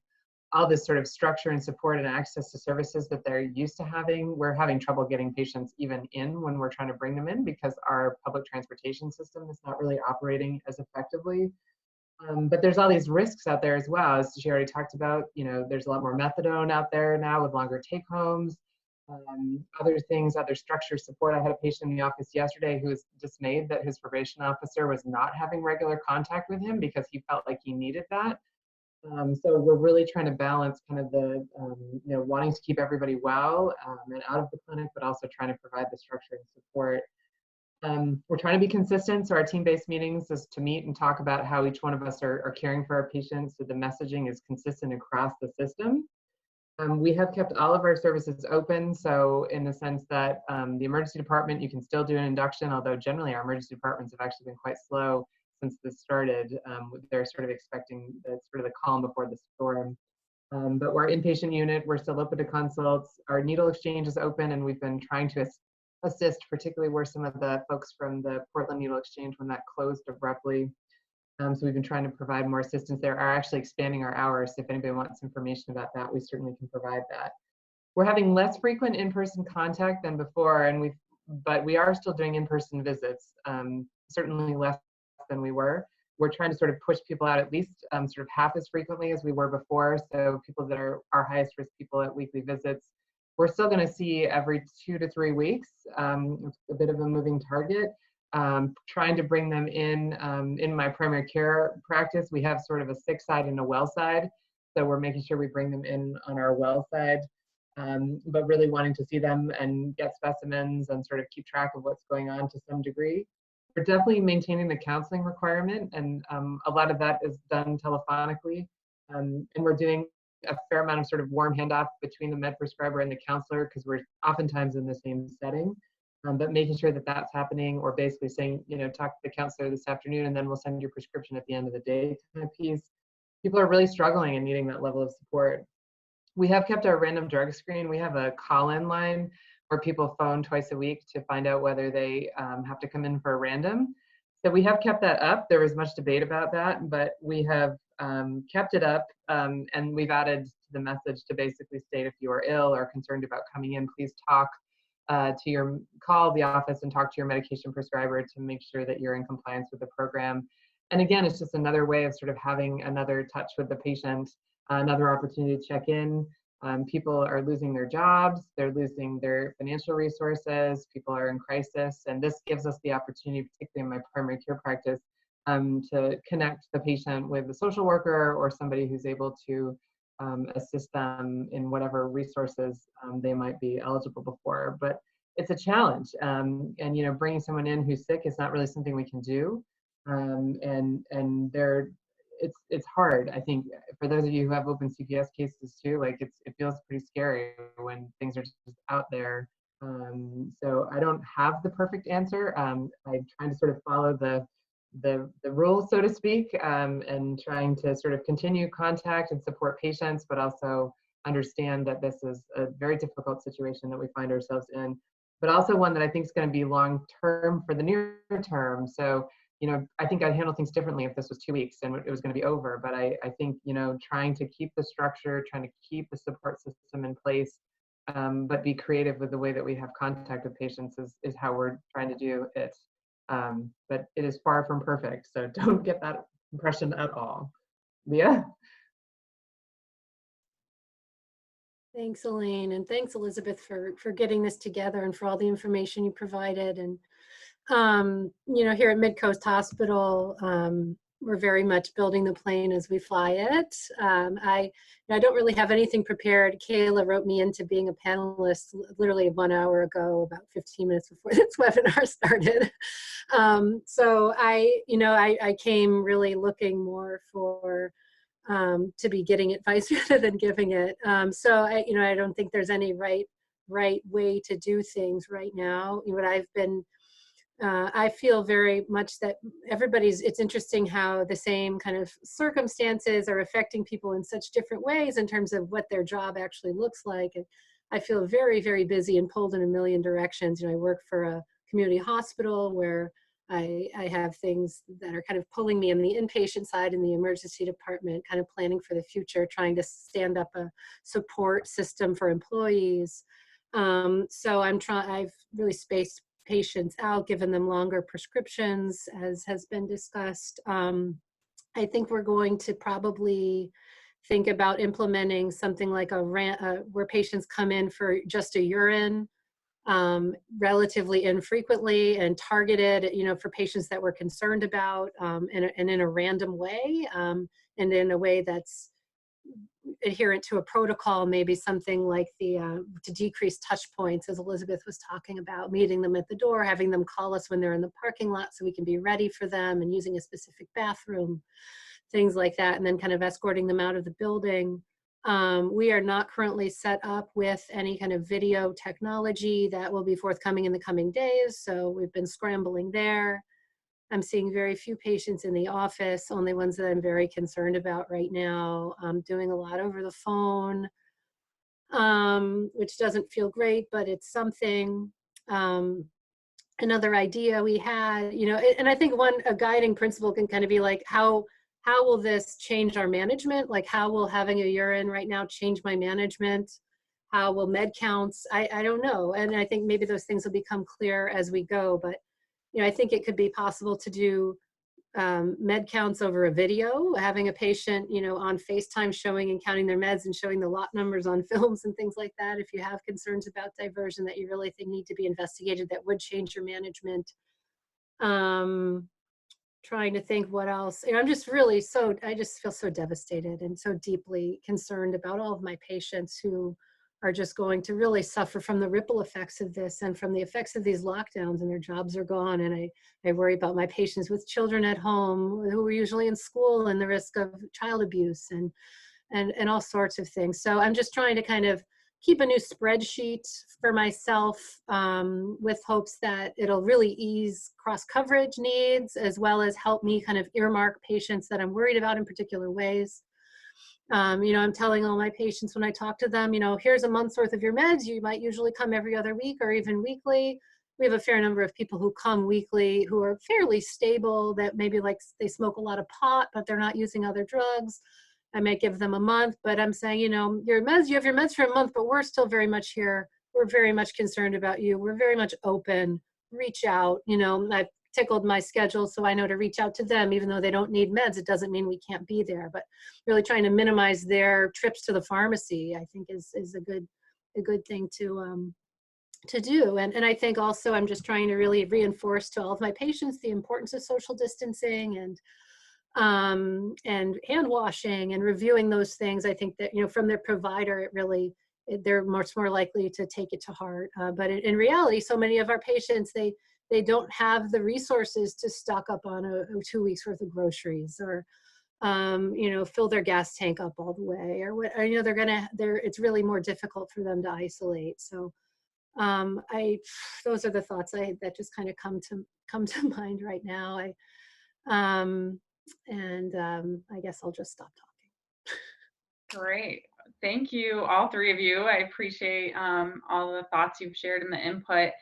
all this sort of structure and support and access to services that they're used to having. We're having trouble getting patients even in when we're trying to bring them in because our public transportation system is not really operating as effectively. But there's all these risks out there as well, as she already talked about. You know, there's a lot more methadone out there now with longer take homes. Other things, other structure support. I had a patient in the office yesterday who was dismayed that his probation officer was not having regular contact with him because he felt like he needed that. So we're really trying to balance kind of the, you know, wanting to keep everybody well and out of the clinic, but also trying to provide the structure and support. We're trying to be consistent, so our team-based meetings is to meet and talk about how each one of us are caring for our patients, so the messaging is consistent across the system. We have kept all of our services open, so in the sense that the emergency department, you can still do an induction, although generally our emergency departments have actually been quite slow since this started. They're sort of expecting the calm before the storm. But we're inpatient unit, we're still open to consults. Our needle exchange is open, and we've been trying to assist, particularly where some of the folks from the Portland Needle Exchange, when that closed abruptly. So we've been trying to provide more assistance there, are actually expanding our hours. If anybody wants information about that, we certainly can provide that. We're having less frequent in-person contact than before, but we are still doing in-person visits, certainly less than we were. We're trying to sort of push people out at least sort of half as frequently as we were before. So people that are our highest risk people at weekly visits, we're still going to see every 2 to 3 weeks. It's a bit of a moving target. Trying to bring them in my primary care practice, we have sort of a sick side and a well side. So we're making sure we bring them in on our well side, but really wanting to see them and get specimens and sort of keep track of what's going on to some degree. We're definitely maintaining the counseling requirement, and a lot of that is done telephonically. And we're doing a fair amount of sort of warm handoff between the med prescriber and the counselor, because we're oftentimes in the same setting. But making sure that that's happening, or basically saying, talk to the counselor this afternoon, and then we'll send your prescription at the end of the day kind of piece. People are really struggling and needing that level of support. We have kept our random drug screen. We have a call-in line where people phone twice a week to find out whether they have to come in for a random. So we have kept that up. There was much debate about that, but we have kept it up, and we've added the message to basically state, if you are ill or concerned about coming in, please call the office and talk to your medication prescriber to make sure that you're in compliance with the program. And again, it's just another way of sort of having another touch with the patient, another opportunity to check in. People are losing their jobs, they're losing their financial resources, people are in crisis, and this gives us the opportunity, particularly in my primary care practice, to connect the patient with a social worker or somebody who's able to assist them in whatever resources they might be eligible for. But it's a challenge, and bringing someone in who's sick is not really something we can do, and it's hard. I think for those of you who have open CPS cases too, like it feels pretty scary when things are just out there. So I don't have the perfect answer. I'm trying to sort of follow the rules, so to speak, and trying to sort of continue contact and support patients, but also understand that this is a very difficult situation that we find ourselves in, but also one that I think is going to be long-term for the near term. So, I think I'd handle things differently if this was 2 weeks and it was going to be over, but I think, trying to keep the structure, trying to keep the support system in place, but be creative with the way that we have contact with patients is how we're trying to do it. But it is far from perfect, so don't get that impression at all. Leah? Thanks, Elaine, and thanks, Elizabeth, for getting this together and for all the information you provided. And here at Midcoast Hospital, we're very much building the plane as we fly it. I don't really have anything prepared. Kayla wrote me into being a panelist literally 1 hour ago, about 15 minutes before this webinar started. So I came really looking more for to be getting advice rather than giving it. So I don't think there's any right way to do things right now. What I've been I feel very much that it's interesting how the same kind of circumstances are affecting people in such different ways in terms of what their job actually looks like. And I feel very, very busy and pulled in a million directions. I work for a community hospital where I have things that are kind of pulling me in the inpatient side in the emergency department, kind of planning for the future, trying to stand up a support system for employees. So I've really spaced patients out, given them longer prescriptions, as has been discussed. I think we're going to probably think about implementing something like where patients come in for just a urine, relatively infrequently and targeted, for patients that we're concerned about, and in a random way, and in a way that's adherent to a protocol, maybe something like to decrease touch points, as Elizabeth was talking about, meeting them at the door, having them call us when they're in the parking lot so we can be ready for them, and using a specific bathroom, things like that, and then kind of escorting them out of the building. We are not currently set up with any kind of video technology. That will be forthcoming in the coming days, so we've been scrambling there. I'm seeing very few patients in the office, only ones that I'm very concerned about right now. I'm doing a lot over the phone, which doesn't feel great, but it's something. Another idea we had, and I think a guiding principle can kind of be like, how will this change our management? Like, how will having a urine right now change my management? How will med counts? I don't know. And I think maybe those things will become clear as we go. But, I think it could be possible to do med counts over a video, having a patient, on FaceTime showing and counting their meds and showing the lot numbers on films and things like that. If you have concerns about diversion that you really think need to be investigated, that would change your management. Trying to think what else. I'm just really I just feel so devastated and so deeply concerned about all of my patients who are just going to really suffer from the ripple effects of this and from the effects of these lockdowns, and their jobs are gone. And I worry about my patients with children at home who are usually in school, and the risk of child abuse and all sorts of things. So I'm just trying to kind of keep a new spreadsheet for myself, with hopes that it'll really ease cross coverage needs, as well as help me kind of earmark patients that I'm worried about in particular ways. I'm telling all my patients when I talk to them, here's a month's worth of your meds. You might usually come every other week or even weekly. We have a fair number of people who come weekly who are fairly stable, that maybe like they smoke a lot of pot, but they're not using other drugs. I might give them a month, but I'm saying, you have your meds for a month, but we're still very much here. We're very much concerned about you. We're very much open. Reach out. I've tickled my schedule so I know to reach out to them, even though they don't need meds. It doesn't mean we can't be there, but really trying to minimize their trips to the pharmacy, I think is a good thing to do. And I think also I'm just trying to really reinforce to all of my patients the importance of social distancing and hand washing and reviewing those things. I think that, from their provider, they're much more likely to take it to heart. But in reality, so many of our patients, they don't have the resources to stock up on a 2 weeks worth of groceries, or, fill their gas tank up all the way, or what, it's really more difficult for them to isolate. So, those are the thoughts that just kind of come to mind right now. I guess I'll just stop talking. Great. Thank you, all three of you. I appreciate all the thoughts you've shared and the input.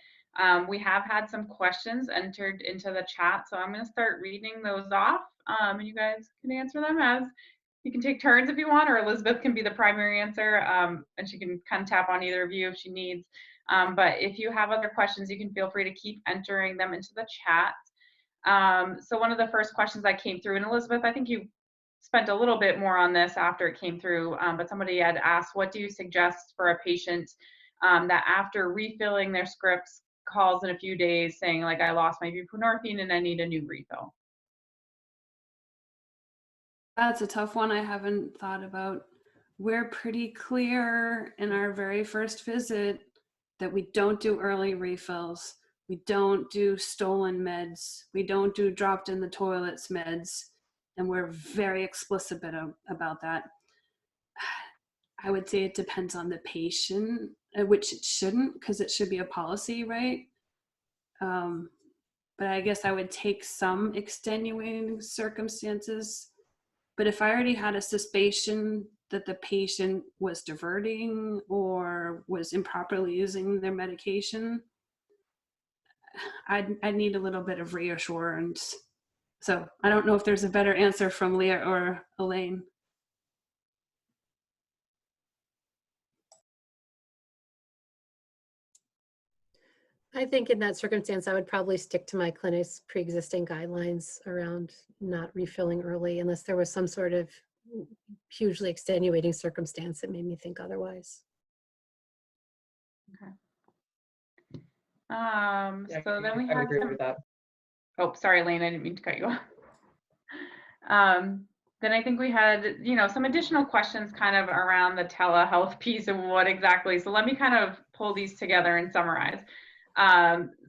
We have had some questions entered into the chat, so I'm going to start reading those off, and you guys can answer them as you can take turns if you want, or Elizabeth can be the primary answer, and she can kind of tap on either of you if she needs. But if you have other questions, you can feel free to keep entering them into the chat. So one of the first questions that came through, and Elizabeth, I think you spent a little bit more on this after it came through, but somebody had asked, what do you suggest for a patient that after refilling their scripts calls in a few days saying, like, I lost my buprenorphine and I need a new refill? That's a tough one I haven't thought about. We're pretty clear in our very first visit that we don't do early refills. We don't do stolen meds. We don't do dropped in the toilets meds. And we're very explicit about that. I would say it depends on the patient, which it shouldn't, because it should be a policy, right? But I guess I would take some extenuating circumstances. But if I already had a suspicion that the patient was diverting or was improperly using their medication, I'd need a little bit of reassurance. So I don't know if there's a better answer from Leah or Elaine. I think in that circumstance, I would probably stick to my clinic's pre-existing guidelines around not refilling early, unless there was some sort of hugely extenuating circumstance that made me think otherwise. Okay. Yeah, So then we I would have agree with that. Oh, sorry, Elaine, I didn't mean to cut you off. Then I think we had, some additional questions kind of around the telehealth piece and what exactly. So let me kind of pull these together and summarize.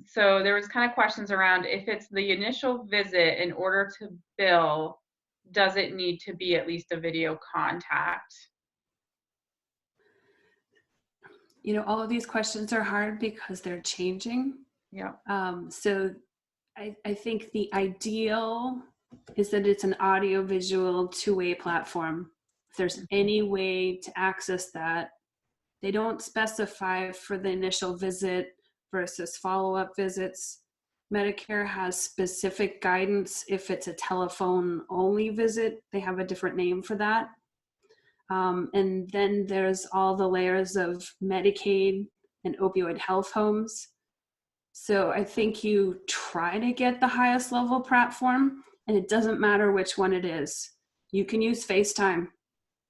So there was kind of questions around if it's the initial visit, in order to bill, does it need to be at least a video contact? All of these questions are hard because they're changing. Yeah. So I think the ideal is that it's an audio-visual two-way platform. If there's any way to access that, they don't specify for the initial visit versus follow-up visits. Medicare has specific guidance. If it's a telephone-only visit, they have a different name for that. And then there's all the layers of Medicaid and opioid health homes. So I think you try to get the highest level platform, and it doesn't matter which one it is. You can use FaceTime.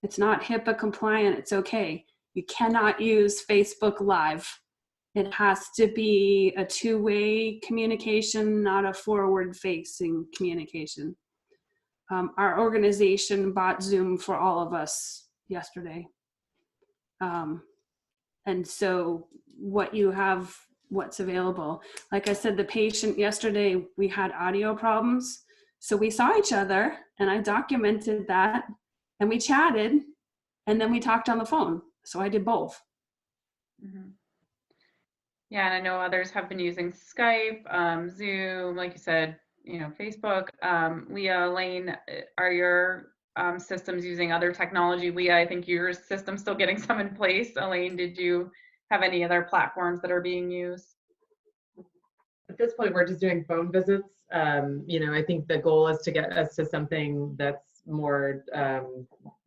It's not HIPAA compliant, it's okay. You cannot use Facebook Live. It has to be a two-way communication, not a forward-facing communication. Our organization bought Zoom for all of us yesterday. And so what you have, what's available. Like I said, the patient yesterday, we had audio problems. So we saw each other and I documented that and we chatted and then we talked on the phone. So I did both. Mm-hmm. Yeah, and I know others have been using Skype, Zoom, like you said, Facebook. Leah, Elaine, are your systems using other technology? Leah, I think your system's still getting some in place. Elaine, did you have any other platforms that are being used? At this point, we're just doing phone visits. I think the goal is to get us to something that's more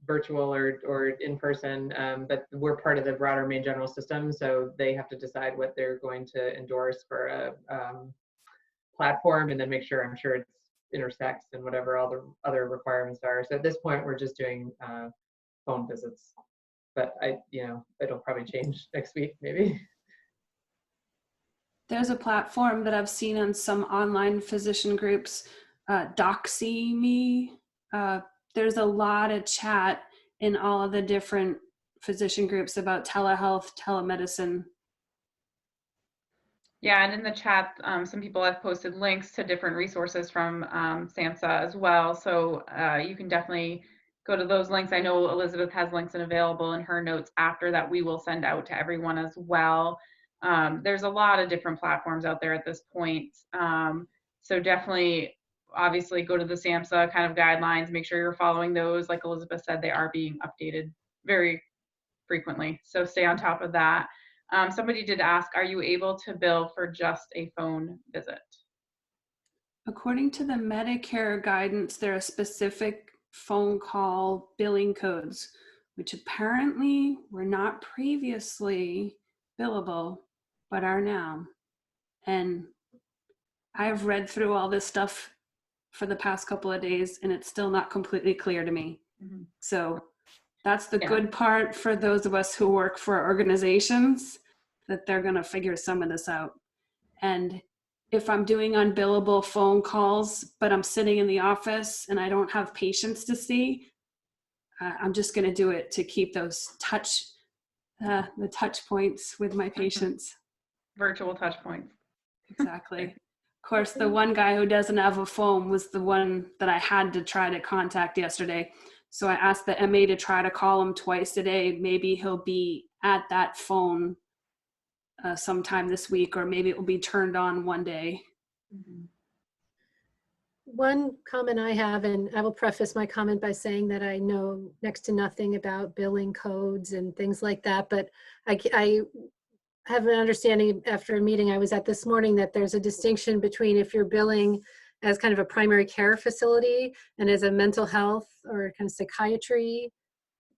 virtual or in person, but we're part of the broader Maine General system, so they have to decide what they're going to endorse for a platform, and then make sure, I'm sure it intersects and whatever all the other requirements are. So at this point, we're just doing phone visits, but it'll probably change next week, maybe. There's a platform that I've seen on some online physician groups, DoxyMe. There's a lot of chat in all of the different physician groups about telehealth, telemedicine. Yeah, and in the chat, some people have posted links to different resources from SAMHSA as well. So you can definitely go to those links. I know Elizabeth has links available in her notes after that we will send out to everyone as well. There's a lot of different platforms out there at this point. So definitely, obviously, go to the SAMHSA kind of guidelines, make sure you're following those. Like Elizabeth said, they are being updated very frequently. So stay on top of that. Somebody did ask, are you able to bill for just a phone visit? According to the Medicare guidance, there are specific phone call billing codes, which apparently were not previously billable, but are now. And I've read through all this stuff for the past couple of days, and it's still not completely clear to me. Mm-hmm. So that's the good part for those of us who work for organizations, that they're going to figure some of this out. And if I'm doing unbillable phone calls, but I'm sitting in the office and I don't have patients to see, I'm just going to do it to keep those the touch points with my patients. Virtual touch points. Exactly. Of course, the one guy who doesn't have a phone was the one that I had to try to contact yesterday. So I asked the MA to try to call him twice a day. Maybe he'll be at that phone sometime this week, or maybe it will be turned on one day. Mm-hmm. One comment I have, and I will preface my comment by saying that I know next to nothing about billing codes and things like that, but I have an understanding after a meeting I was at this morning that there's a distinction between if you're billing as kind of a primary care facility and as a mental health or kind of psychiatry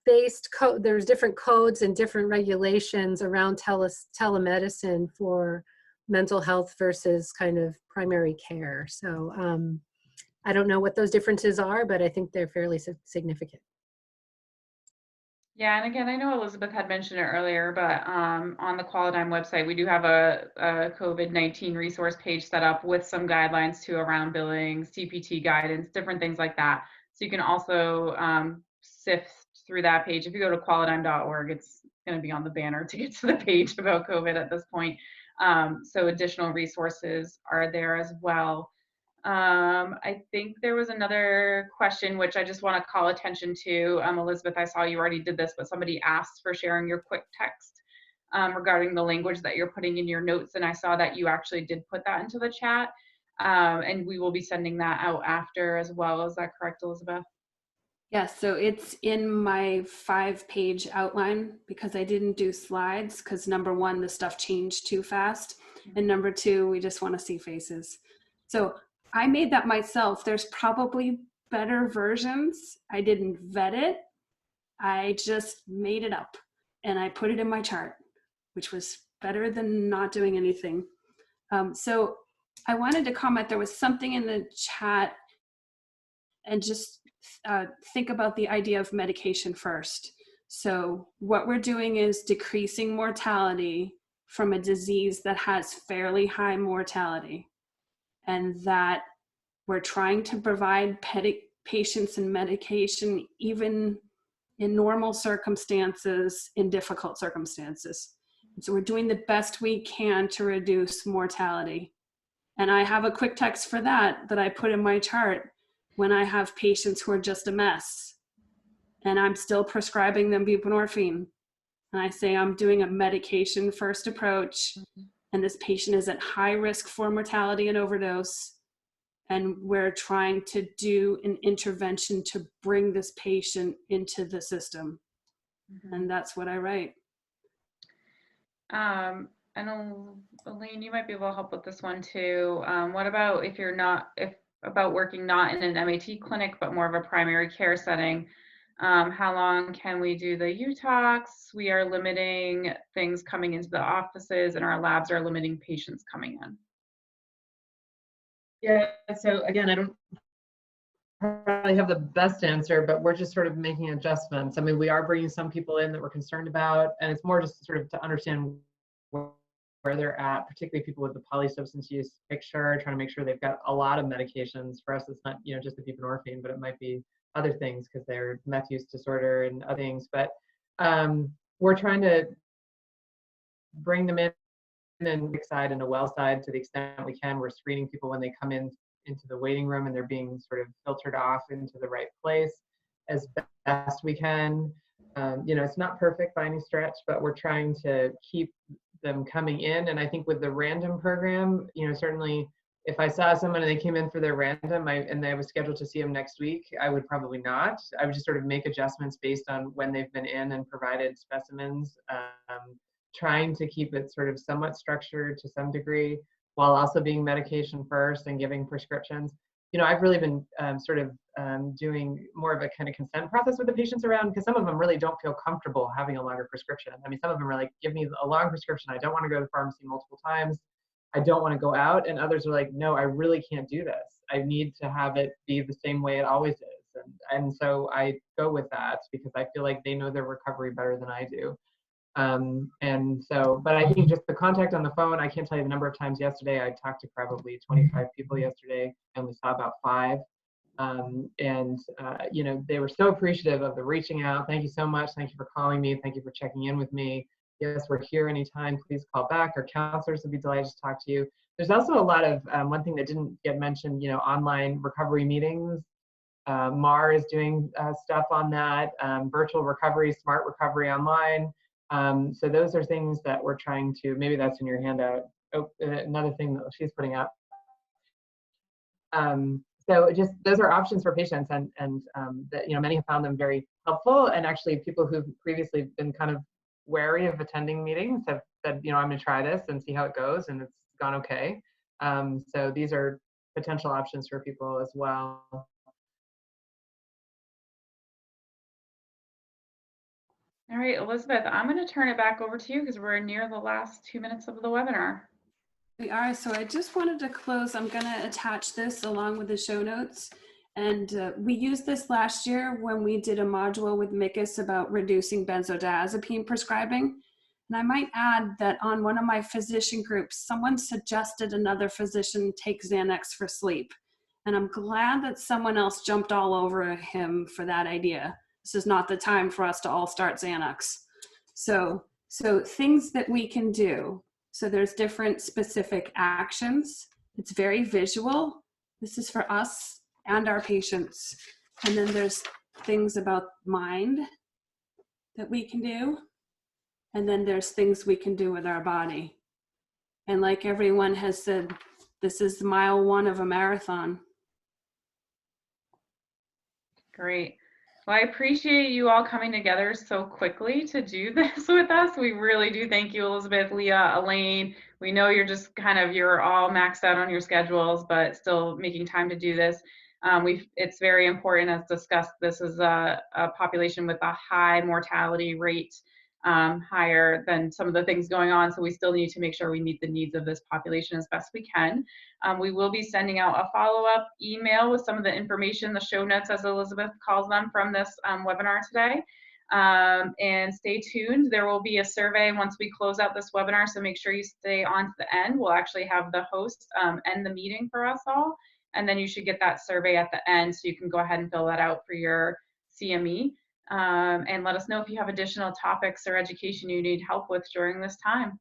based code. There's different codes and different regulations around telemedicine for mental health versus kind of primary care. So I don't know what those differences are, but I think they're fairly significant. Yeah, and again, I know Elizabeth had mentioned it earlier, but on the Qualidime website, we do have a COVID-19 resource page set up with some guidelines too around billing, CPT guidance, different things like that. So you can also sift through that page. If you go to qualidime.org, it's going to be on the banner to get to the page about COVID at this point. So additional resources are there as well. I think there was another question which I just want to call attention to. Elizabeth, I saw you already did this, but somebody asked for sharing your quick text regarding the language that you're putting in your notes, and I saw that you actually did put that into the chat. And we will be sending that out after as well. Is that correct, Elizabeth? Yes, so it's in my 5-page outline because I didn't do slides because number one, the stuff changed too fast. And number two, we just want to see faces. So I made that myself. There's probably better versions. I didn't vet it. I just made it up and I put it in my chart, which was better than not doing anything. So I wanted to comment, there was something in the chat, and just think about the idea of medication first. So what we're doing is decreasing mortality from a disease that has fairly high mortality, and that we're trying to provide patients and medication even in normal circumstances, in difficult circumstances. And so we're doing the best we can to reduce mortality. And I have a quick text for that I put in my chart when I have patients who are just a mess and I'm still prescribing them buprenorphine. And I say, I'm doing a medication first approach, and this patient is at high risk for mortality and overdose. And we're trying to do an intervention to bring this patient into the system. And that's what I write. And Elaine, you might be able to help with this one too. What about about working not in an MAT clinic, but more of a primary care setting? How long can we do the UTOX? We are limiting things coming into the offices, and our labs are limiting patients coming in. Yeah, so again, I don't probably have the best answer, but we're just sort of making adjustments. I mean, we are bringing some people in that we're concerned about, and it's more just sort of to understand where they're at, particularly people with the polysubstance use picture, trying to make sure they've got a lot of medications. For us, it's not, you know, just the buprenorphine, but it might be other things because they're meth use disorder and other things. But we're trying to bring them in and side and a well side to the extent we can. We're screening people when they come in into the waiting room, and they're being sort of filtered off into the right place as best we can. You know, it's not perfect by any stretch, but we're trying to keep them coming in. And I think with the random program, you know, certainly if I saw someone and they came in for their random and I was scheduled to see them next week, I would probably not. I would just sort of make adjustments based on when they've been in and provided specimens, trying to keep it sort of somewhat structured to some degree, while also being medication first and giving prescriptions. You know, I've really been sort of doing more of a kind of consent process with the patients around, because some of them really don't feel comfortable having a longer prescription. I mean, some of them are like, give me a long prescription. I don't want to go to the pharmacy multiple times. I don't want to go out. And others are like, no, I really can't do this. I need to have it be the same way it always is. And so I go with that because I feel like they know their recovery better than I do. And so, but I think just the contact on the phone, I can't tell you the number of times yesterday. I talked to probably 25 people yesterday, and we saw about 5. You know, they were so appreciative of the reaching out. Thank you so much. Thank you for calling me. Thank you for checking in with me. Yes, we're here anytime. Please call back. Our counselors would be delighted to talk to you. There's also a lot of, one thing that didn't get mentioned, you know, online recovery meetings. MAR is doing stuff on that, virtual recovery, smart recovery online. So those are things that we're trying to, maybe that's in your handout. Oh, another thing that she's putting up. So just, those are options for patients, and that, you know, many have found them very helpful. And actually people who've previously been kind of wary of attending meetings have said, you know, I'm gonna try this and see how it goes, and it's gone okay. So these are potential options for people as well. All right, Elizabeth, I'm going to turn it back over to you because we're near the last 2 minutes of the webinar. We are, so I just wanted to close. I'm going to attach this along with the show notes. And we used this last year when we did a module with MICUS about reducing benzodiazepine prescribing. And I might add that on one of my physician groups, someone suggested another physician take Xanax for sleep. And I'm glad that someone else jumped all over him for that idea. This is not the time for us to all start Xanax. So things that we can do. So there's different specific actions. It's very visual. This is for us and our patients. And then there's things about mind that we can do. And then there's things we can do with our body. And like everyone has said, this is mile 1 of a marathon. Great. Well, I appreciate you all coming together so quickly to do this with us. We really do. Thank you, Elizabeth, Leah, Elaine. We know you're just you're all maxed out on your schedules, but still making time to do this. It's very important, as discussed, this is a population with a high mortality rate, higher than some of the things going on. So we still need to make sure we meet the needs of this population as best we can. We will be sending out a follow-up email with some of the information, the show notes, as Elizabeth calls them, from this webinar today. And stay tuned. There will be a survey once we close out this webinar, so make sure you stay on to the end. We'll actually have the host end the meeting for us all, and then you should get that survey at the end, so you can go ahead and fill that out for your CME. And let us know if you have additional topics or education you need help with during this time.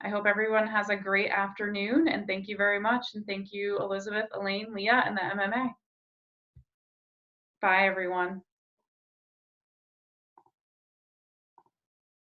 I hope everyone has a great afternoon, and thank you very much. And thank you, Elizabeth, Elaine, Leah, and the MMA. Bye, everyone.